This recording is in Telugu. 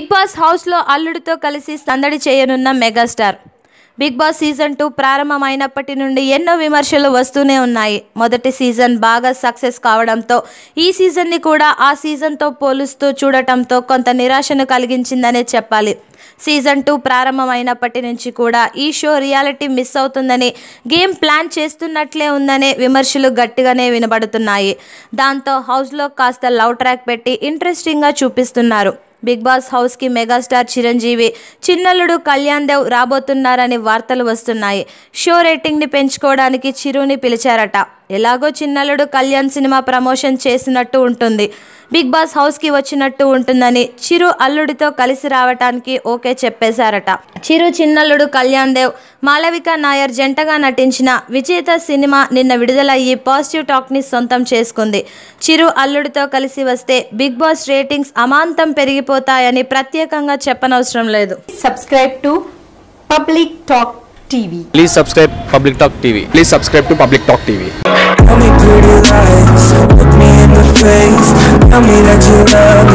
బిగ్ బాస్ హౌస్లో అల్లుడితో కలిసి సందడి చేయనున్న మెగాస్టార్. బిగ్ బాస్ సీజన్ 2 ప్రారంభమైనప్పటి నుండి ఎన్నో విమర్శలు వస్తూనే ఉన్నాయి. మొదటి సీజన్ బాగా సక్సెస్ కావడంతో ఈ సీజన్ని కూడా ఆ సీజన్తో పోలుస్తూ చూడటంతో కొంత నిరాశను కలిగించిందనే చెప్పాలి. సీజన్ 2 ప్రారంభమైనప్పటి నుంచి కూడా ఈ షో రియాలిటీ మిస్ అవుతుందని, గేమ్ ప్లాన్ చేస్తున్నట్లే ఉందనే విమర్శలు గట్టిగానే వినబడుతున్నాయి. దాంతో హౌస్లో కాస్త లవ్ ట్రాక్ పెట్టి ఇంట్రెస్టింగ్గా చూపిస్తున్నారు. బిగ్ బాస్ హౌస్కి మెగాస్టార్ చిరంజీవి, చిన్నల్లుడు కళ్యాణ్ దేవ్ రాబోతున్నారని వార్తలు వస్తున్నాయి. షో రేటింగ్ని పెంచుకోవడానికి చిరుని పిలిచారట. ఎలాగో చిన్నల్లుడు కళ్యాణ్ సినిమా ప్రమోషన్ చేసినట్టు ఉంటుంది, బిగ్ బాస్ హౌస్కి వచ్చినట్టు ఉంటుందని చిరు అల్లుడితో కలిసి రావటానికి ఓకే చెప్పేశారట. చిరు, చిన్నల్లుడు కళ్యాణ్ దేవ్, మాళవిక నాయర్ జంటగా నటించిన విజేత సినిమా నిన్న విడుదలయ్యి పాజిటివ్ టాక్ని సొంతం చేసుకుంది. చిరు అల్లుడితో కలిసి వస్తే బిగ్ బాస్ రేటింగ్స్ అమాంతం పెరిగిపోతాయని ప్రత్యేకంగా చెప్పనవసరం లేదు. Subscribe to Public Talk TV. Please subscribe Public Talk TV. Please subscribe to Public Talk TV. Tell me pretty lies, look me in the face. Tell me that you love me.